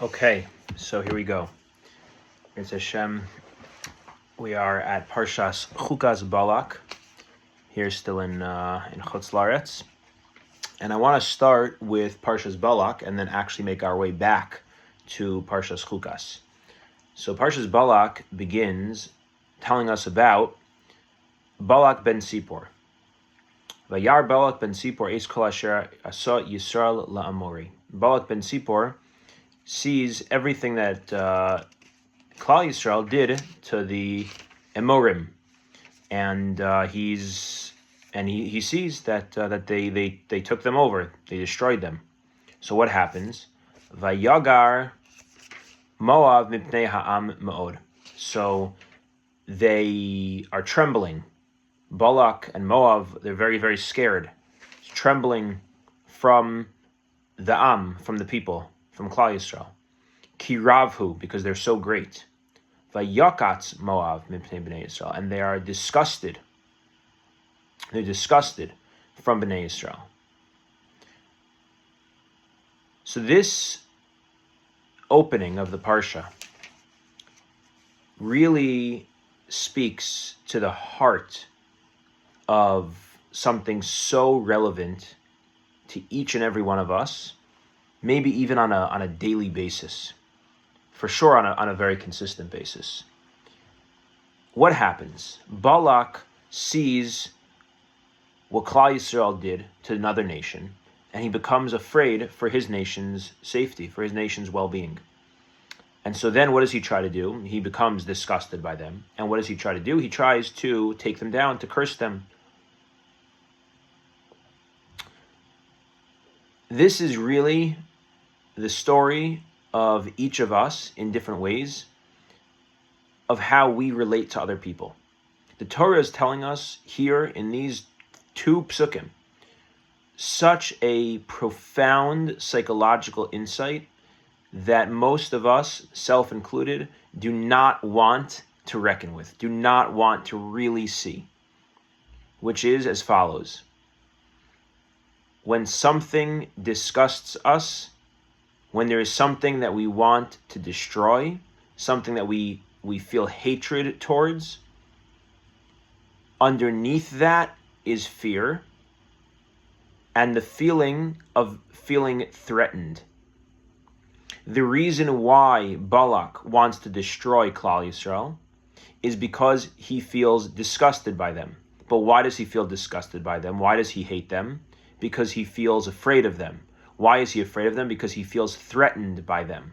Okay, so here we go. It's Hashem. We are at Parshas Chukas-Balak. Here, still in Chutz Laretz, and I want to start with Parshas Balak and then actually make our way back to Parshas Chukas. So Parshas Balak begins telling us about Balak ben Sipor. Vayar Balak ben Sipor eis kol asher asa Yisrael la'amori. Balak ben Sipor sees everything that Klal Yisrael did to the Amorim, and he sees that they took them over, they destroyed them. So what happens? Vayagar Moav mipnei ha'am ma'od. So they are trembling. Balak and Moav, they're very, very scared, trembling from the Am, from the people, from Klal Yisrael. Ki ravhu, because they're so great. Vayakatz Moav mipnei bnei Yisrael, and they are disgusted. They're disgusted from bnei Yisrael. So this opening of the parsha really speaks to the heart of something so relevant to each and every one of us, maybe even on a daily basis, for sure on a very consistent basis. What happens? Balak sees what Klal Yisrael did to another nation, and he becomes afraid for his nation's safety, for his nation's well-being. And so then what does he try to do? He becomes disgusted by them. And what does he try to do? He tries to take them down, to curse them. This is really the story of each of us in different ways of how we relate to other people. The Torah is telling us here in these two psukim such a profound psychological insight that most of us, self included, do not want to reckon with, do not want to really see, which is as follows. When something disgusts us, when there is something that we want to destroy, something that we feel hatred towards, underneath that is fear and the feeling of feeling threatened. The reason why Balak wants to destroy Klal Yisrael is because he feels disgusted by them. But why does he feel disgusted by them? Why does he hate them? Because he feels afraid of them. Why is he afraid of them? Because he feels threatened by them.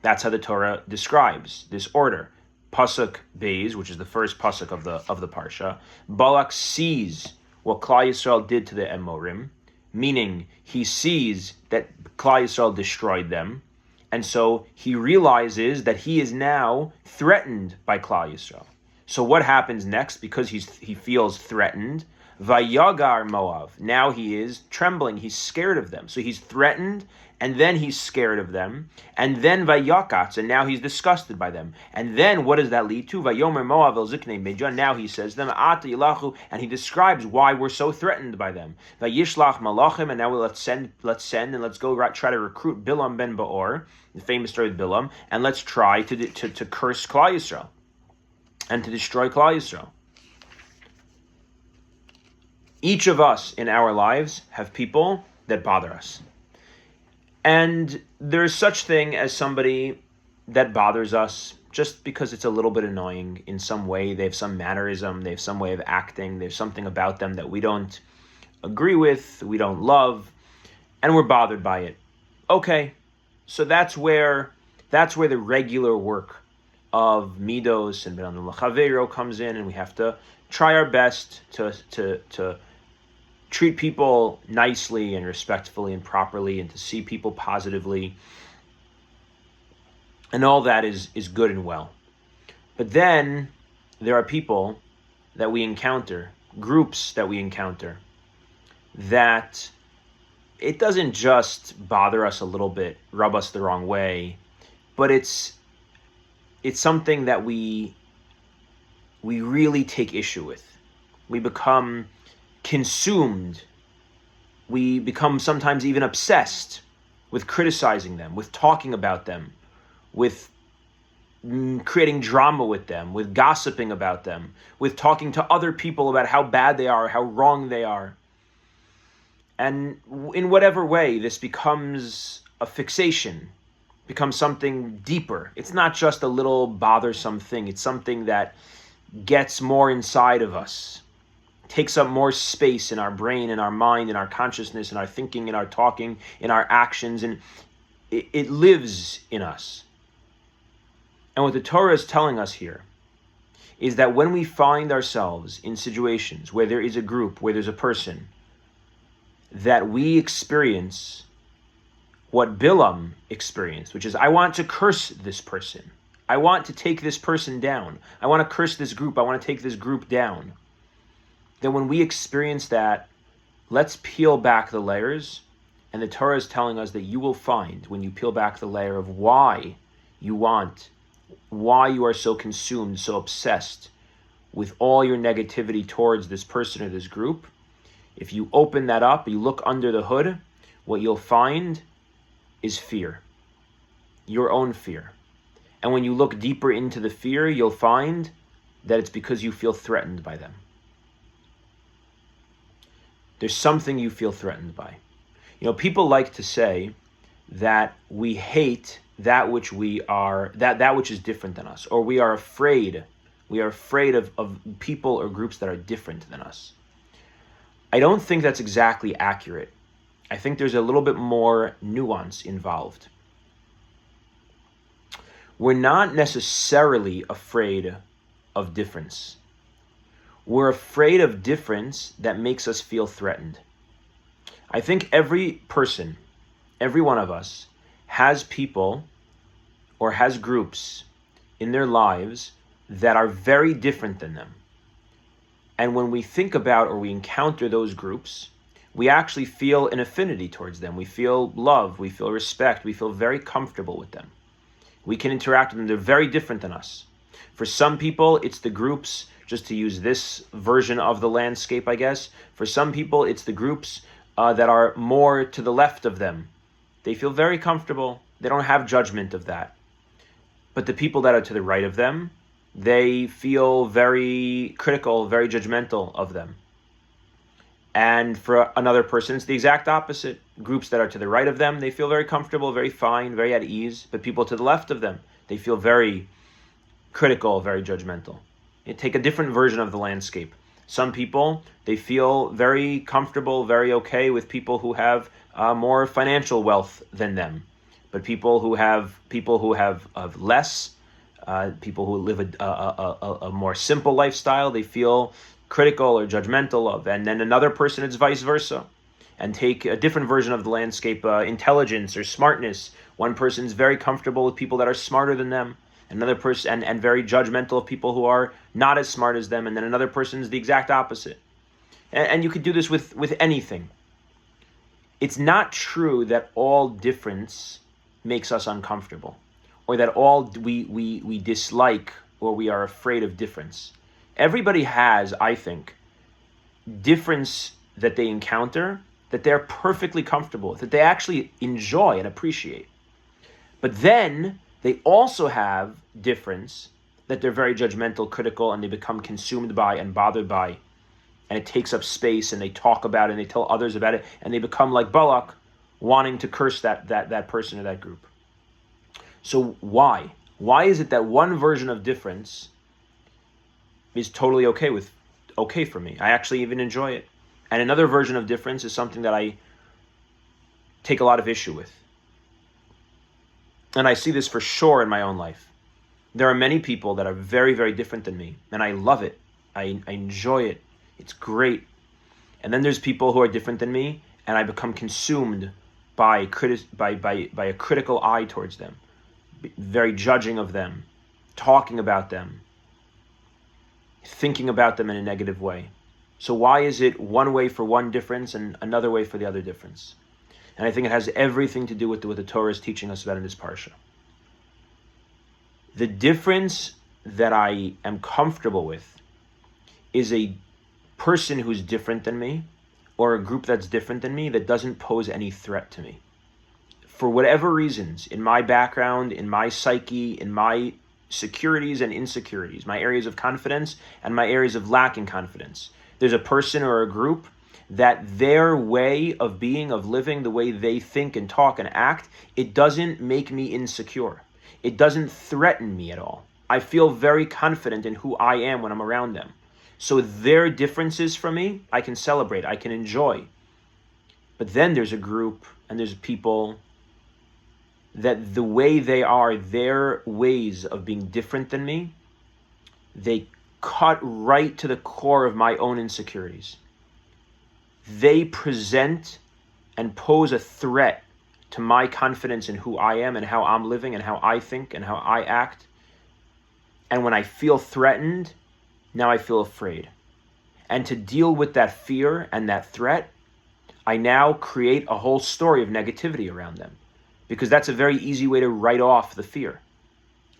That's how the Torah describes this order. Pasuk Beis, which is the first pasuk of the parsha, Balak sees what Klal Yisrael did to the Amorim, meaning he sees that Klal Yisrael destroyed them, and so he realizes that he is now threatened by Klal Yisrael. So what happens next? Because he feels threatened, Vayagar Moav. Now he is trembling. He's scared of them. So he's threatened, and then he's scared of them, and then Vayakatz, and now he's disgusted by them. And then what does that lead to? Vayomer Moav el Ziknei Meja. Now he says them Ata Yilachu, and he describes why we're so threatened by them. Vayishlach Malachim, and now let's send, and let's go try to recruit Bilam ben Baor, the famous story of Bilam, and let's try to curse Klal Yisrael and to destroy Klal Yisrael. Each of us in our lives have people that bother us. And there's such thing as somebody that bothers us just because it's a little bit annoying in some way. They have some mannerism, they have some way of acting, there's something about them that we don't agree with, we don't love, and we're bothered by it. Okay, so that's where the regular work of Midos and Ben L'Chaveiro comes in, and we have to try our best to treat people nicely and respectfully and properly, and to see people positively. And all that is good and well. But then there are people that we encounter, groups that we encounter, that it doesn't just bother us a little bit, rub us the wrong way, but it's something that we really take issue with. We become consumed. We become sometimes even obsessed with criticizing them, with talking about them, with creating drama with them, with gossiping about them, with talking to other people about how bad they are, how wrong they are. And in whatever way this becomes a fixation, becomes something deeper. It's not just a little bothersome thing. It's something that gets more inside of us, takes up more space in our brain, in our mind, in our consciousness, in our thinking, in our talking, in our actions, and it lives in us. And what the Torah is telling us here is that when we find ourselves in situations where there is a group, where there's a person, that we experience what Bilam experienced, which is, I want to curse this person. I want to take this person down. I want to curse this group. I want to take this group down. Then when we experience that, let's peel back the layers. And the Torah is telling us that you will find, when you peel back the layer of why you are so consumed, so obsessed with all your negativity towards this person or this group, if you open that up, you look under the hood, what you'll find is fear, your own fear. And when you look deeper into the fear, you'll find that it's because you feel threatened by them. There's something you feel threatened by. People like to say that we hate that which that which is different than us, or we are afraid of people or groups that are different than us. I don't think that's exactly accurate. I think there's a little bit more nuance involved. We're not necessarily afraid of difference. We're afraid of difference that makes us feel threatened. I think every person, every one of us, has people or has groups in their lives that are very different than them. And when we think about or we encounter those groups, we actually feel an affinity towards them. We feel love, we feel respect, we feel very comfortable with them. We can interact with them. They're very different than us. For some people, it's the groups, just to use this version of the landscape, I guess. For some people, it's the groups that are more to the left of them. They feel very comfortable. They don't have judgment of that. But the people that are to the right of them, they feel very critical, very judgmental of them. And for another person, it's the exact opposite. Groups that are to the right of them, they feel very comfortable, very fine, very at ease. But people to the left of them, they feel very critical, very judgmental. You take a different version of the landscape. Some people, they feel very comfortable, very okay with people who have more financial wealth than them. But people who have less, people who live a more simple lifestyle, they feel critical or judgmental of. And then another person, it's vice versa. And take a different version of the landscape, intelligence or smartness. One person's very comfortable with people that are smarter than them. Another person, and very judgmental of people who are not as smart as them. And then another person's the exact opposite. And you could do this with anything. It's not true that all difference makes us uncomfortable, or that all we dislike or we are afraid of difference. Everybody has, I think, difference that they encounter that they're perfectly comfortable with, that they actually enjoy and appreciate. But then they also have difference that they're very judgmental, critical, and they become consumed by and bothered by. And it takes up space, and they talk about it, and they tell others about it, and they become like Balak, wanting to curse that person or that group. So why? Why is it that one version of difference is totally okay for me? I actually even enjoy it. And another version of difference is something that I take a lot of issue with. And I see this for sure in my own life. There are many people that are very, very different than me, and I love it. I enjoy it. It's great. And then there's people who are different than me, and I become consumed by a critical eye towards them, very judging of them, talking about them, thinking about them in a negative way. So why is it one way for one difference and another way for the other difference? And I think it has everything to do with what the Torah is teaching us about in this parsha. The difference that I am comfortable with is a person who's different than me, or a group that's different than me that doesn't pose any threat to me. for whatever reasons, in my background, in my psyche, in my securities and insecurities, my areas of confidence and my areas of lacking confidence, there's a person or a group that their way of being, of living, the way they think and talk and act, it doesn't make me insecure. It doesn't threaten me at all. I feel very confident in who I am when I'm around them. So their differences from me, I can celebrate, I can enjoy. But then there's a group and there's people that the way they are, their ways of being different than me, they cut right to the core of my own insecurities. They present and pose a threat to my confidence in who I am and how I'm living and how I think and how I act. And when I feel threatened, now I feel afraid. And to deal with that fear and that threat, I now create a whole story of negativity around them, because that's a very easy way to write off the fear.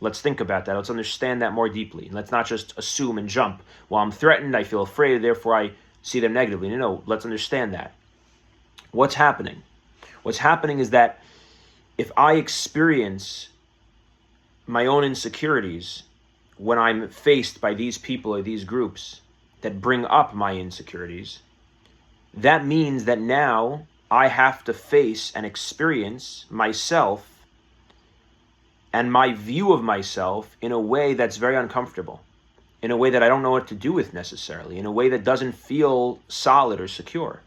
Let's think about that. Let's understand that more deeply. Let's not just assume and jump. Well, I'm threatened, I feel afraid, therefore I see them negatively. No, let's understand that. What's happening? What's happening is that if I experience my own insecurities when I'm faced by these people or these groups that bring up my insecurities, that means that now I have to face and experience myself and my view of myself in a way that's very uncomfortable, in a way that I don't know what to do with necessarily, in a way that doesn't feel solid or secure.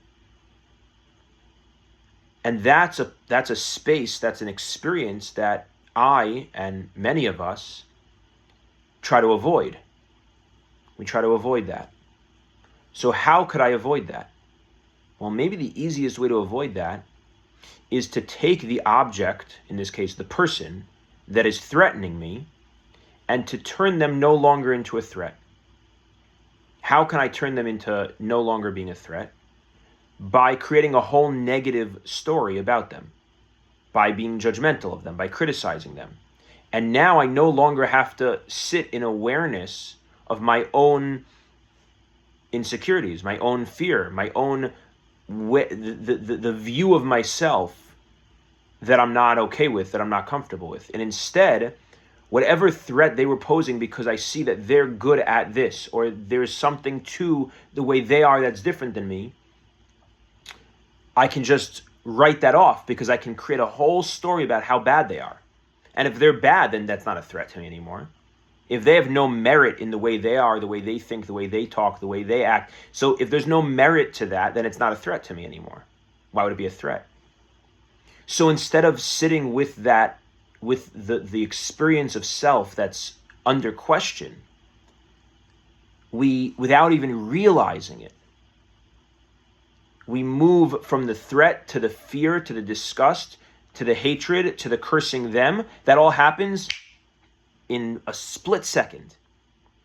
And that's a space, that's an experience that I and many of us try to avoid. We try to avoid that. So how could I avoid that? Well, maybe the easiest way to avoid that is to take the object, in this case the person, that is threatening me, and to turn them no longer into a threat. How can I turn them into no longer being a threat? By creating a whole negative story about them, by being judgmental of them, by criticizing them. And now I no longer have to sit in awareness of my own insecurities, my own fear, my own the view of myself that I'm not okay with, that I'm not comfortable with. And instead, whatever threat they were posing, because I see that they're good at this, or there's something to the way they are that's different than me, I can just write that off, because I can create a whole story about how bad they are. And if they're bad, then that's not a threat to me anymore. If they have no merit in the way they are, the way they think, the way they talk, the way they act, so if there's no merit to that, then it's not a threat to me anymore. Why would it be a threat? So instead of sitting with that, with the experience of self that's under question, we, without even realizing it, we move from the threat to the fear, to the disgust, to the hatred, to the cursing them. That all happens in a split second.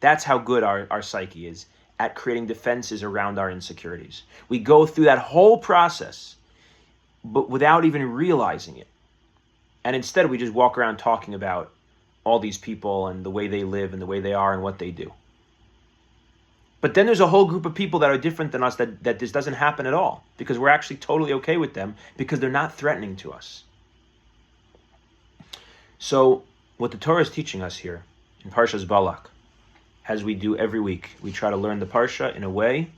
That's how good our psyche is at creating defenses around our insecurities. We go through that whole process, but without even realizing it. And instead we just walk around talking about all these people and the way they live and the way they are and what they do. But then there's a whole group of people that are different than us that this doesn't happen at all, because we're actually totally okay with them, because they're not threatening to us. So what the Torah is teaching us here in Parshas Balak, as we do every week, we try to learn the Parsha in a way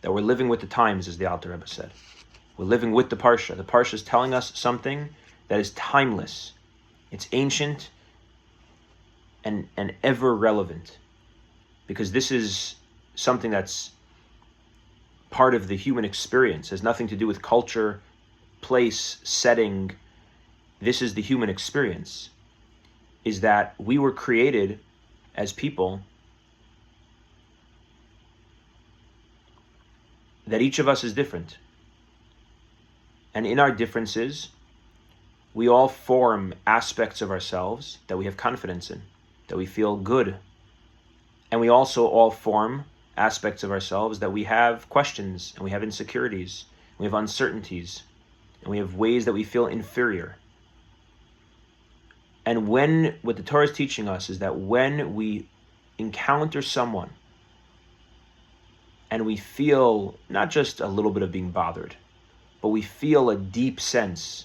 that we're living with the times, as the Alter Rebbe said. We're living with the Parsha. The Parsha is telling us something that is timeless. It's ancient and ever relevant, because this is something that's part of the human experience. It has nothing to do with culture, place, setting. This is the human experience, is that we were created as people, that each of us is different. And in our differences, we all form aspects of ourselves that we have confidence in, that we feel good. And we also all form aspects of ourselves that we have questions, and we have insecurities, we have uncertainties, and we have ways that we feel inferior. And what the Torah is teaching us is that when we encounter someone and we feel not just a little bit of being bothered, but we feel a deep sense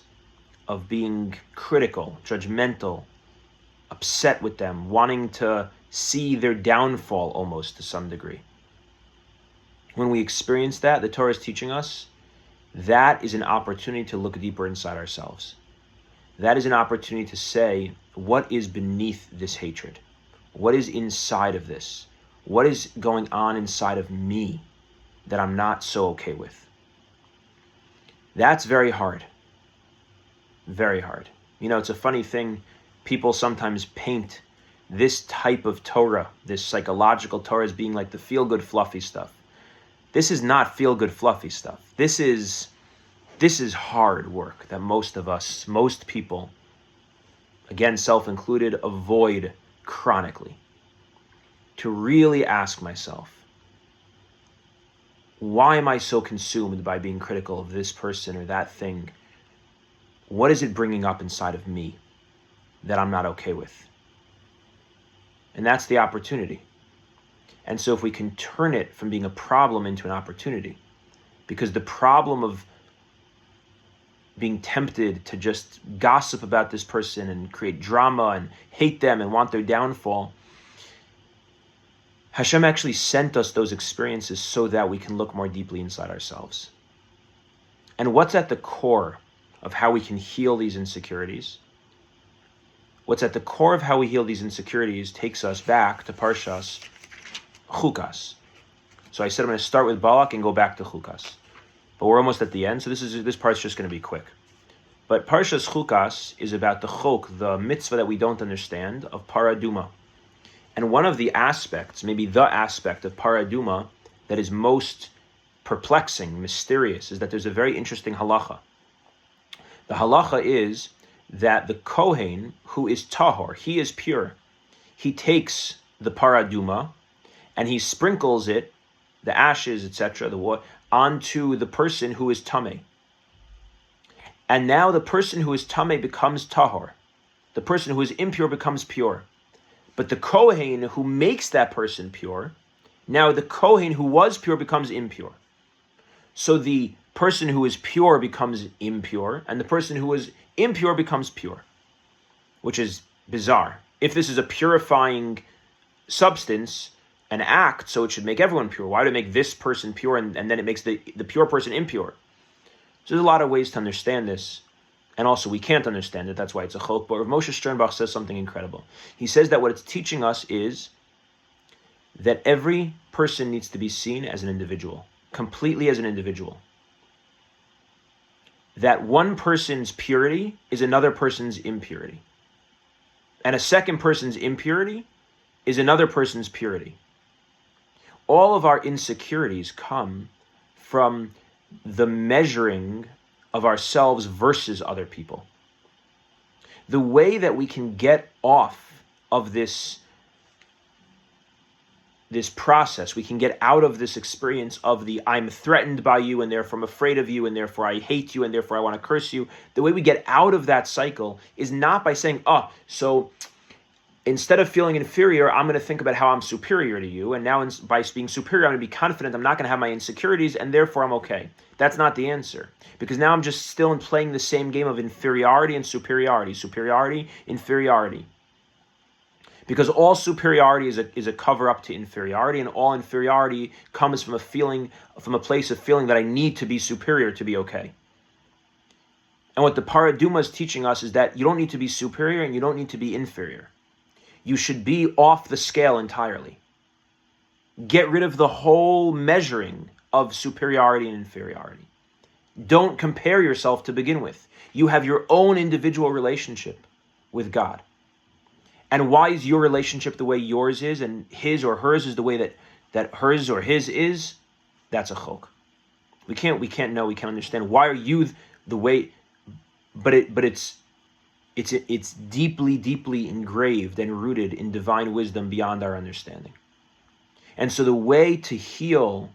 of being critical, judgmental, upset with them, wanting to see their downfall almost to some degree. When we experience that, the Torah is teaching us, that is an opportunity to look deeper inside ourselves. That is an opportunity to say, what is beneath this hatred? What is inside of this? What is going on inside of me that I'm not so okay with? That's very hard. Very hard. You know, it's a funny thing. People sometimes paint this type of Torah, this psychological Torah, as being like the feel-good, fluffy stuff. This is not feel-good, fluffy stuff. This is hard work that most of us, most people, again, self-included, avoid chronically. To really ask myself, why am I so consumed by being critical of this person or that thing? What is it bringing up inside of me that I'm not okay with? And that's the opportunity. And so if we can turn it from being a problem into an opportunity, because the problem of being tempted to just gossip about this person and create drama and hate them and want their downfall, Hashem actually sent us those experiences so that we can look more deeply inside ourselves. And what's at the core of how we can heal these insecurities? What's at the core of how we heal these insecurities takes us back to Parshas Chukas. So I said I'm going to start with Balak and go back to Chukas. But we're almost at the end, so this part's just going to be quick. But Parshas Chukas is about the chok, the mitzvah that we don't understand, of Paraduma. And one of the aspects, maybe the aspect of Paraduma that is most perplexing, mysterious, is that there's a very interesting halacha. The halacha is that the Kohen, who is tahor, he is pure, he takes the Paraduma and he sprinkles it, the ashes, etc., the water, onto the person who is tameh. And now the person who is tameh becomes tahor. The person who is impure becomes pure. But the Kohen who makes that person pure, now the Kohen who was pure becomes impure. So the person who is pure becomes impure, and the person who is impure becomes pure, which is bizarre. If this is a purifying substance, an act, so it should make everyone pure. Why do it make this person pure and then it makes the pure person impure? So there's a lot of ways to understand this. And also we can't understand it, that's why it's a chok. But Rav Moshe Sternbach says something incredible. He says that what it's teaching us is that every person needs to be seen as an individual, completely as an individual. That one person's purity is another person's impurity. And a second person's impurity is another person's purity. All of our insecurities come from the measuring of ourselves versus other people. The way that we can get off of this process, we can get out of this experience of the I'm threatened by you and therefore I'm afraid of you and therefore I hate you and therefore I want to curse you. The way we get out of that cycle is not by saying, so instead of feeling inferior, I'm going to think about how I'm superior to you. And now by being superior, I'm going to be confident I'm not going to have my insecurities and therefore I'm okay. That's not the answer. Because now I'm just still playing the same game of inferiority and superiority. Superiority, inferiority. Because all superiority is a cover-up to inferiority, and all inferiority comes from a place of feeling that I need to be superior to be okay. And what the Paraduma is teaching us is that you don't need to be superior and you don't need to be inferior. You should be off the scale entirely. Get rid of the whole measuring of superiority and inferiority. Don't compare yourself to begin with. You have your own individual relationship with God. And why is your relationship the way yours is and his or hers is the way that hers or his is? That's a chok. We can't understand why are you the way, but it's deeply, deeply engraved and rooted in divine wisdom beyond our understanding. And so the way to heal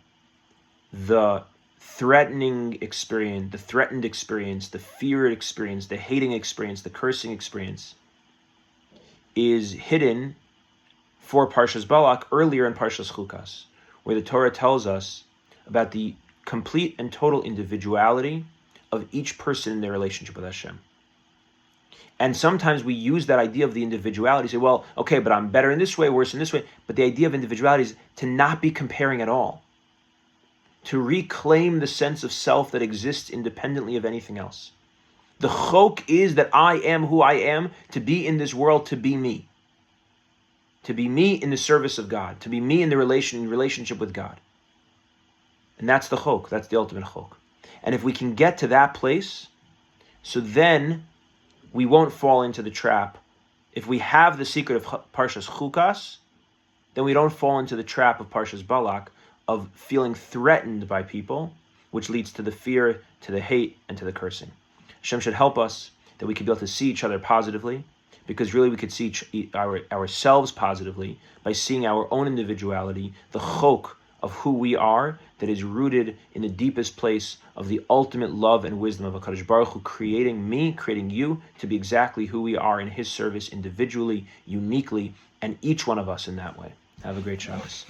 the threatening experience, the threatened experience, the feared experience, the hating experience, the cursing experience, is hidden for Parshas Balak earlier in Parshas Chukas, where the Torah tells us about the complete and total individuality of each person in their relationship with Hashem. And sometimes we use that idea of the individuality, say, well, okay, but I'm better in this way, worse in this way. But the idea of individuality is to not be comparing at all, to reclaim the sense of self that exists independently of anything else. The chok is that I am who I am, to be in this world, to be me. To be me in the service of God, to be me in the relationship with God. And that's the chok, that's the ultimate chok. And if we can get to that place, so then we won't fall into the trap. If we have the secret of Parshas Chukas, then we don't fall into the trap of Parshas Balak of feeling threatened by people, which leads to the fear, to the hate, and to the cursing. Hashem should help us that we could be able to see each other positively, because really we could see ourselves positively by seeing our own individuality, the chok of who we are, that is rooted in the deepest place of the ultimate love and wisdom of HaKadosh Baruch Hu, creating me, creating you, to be exactly who we are in His service, individually, uniquely, and each one of us in that way. Have a great Shabbos.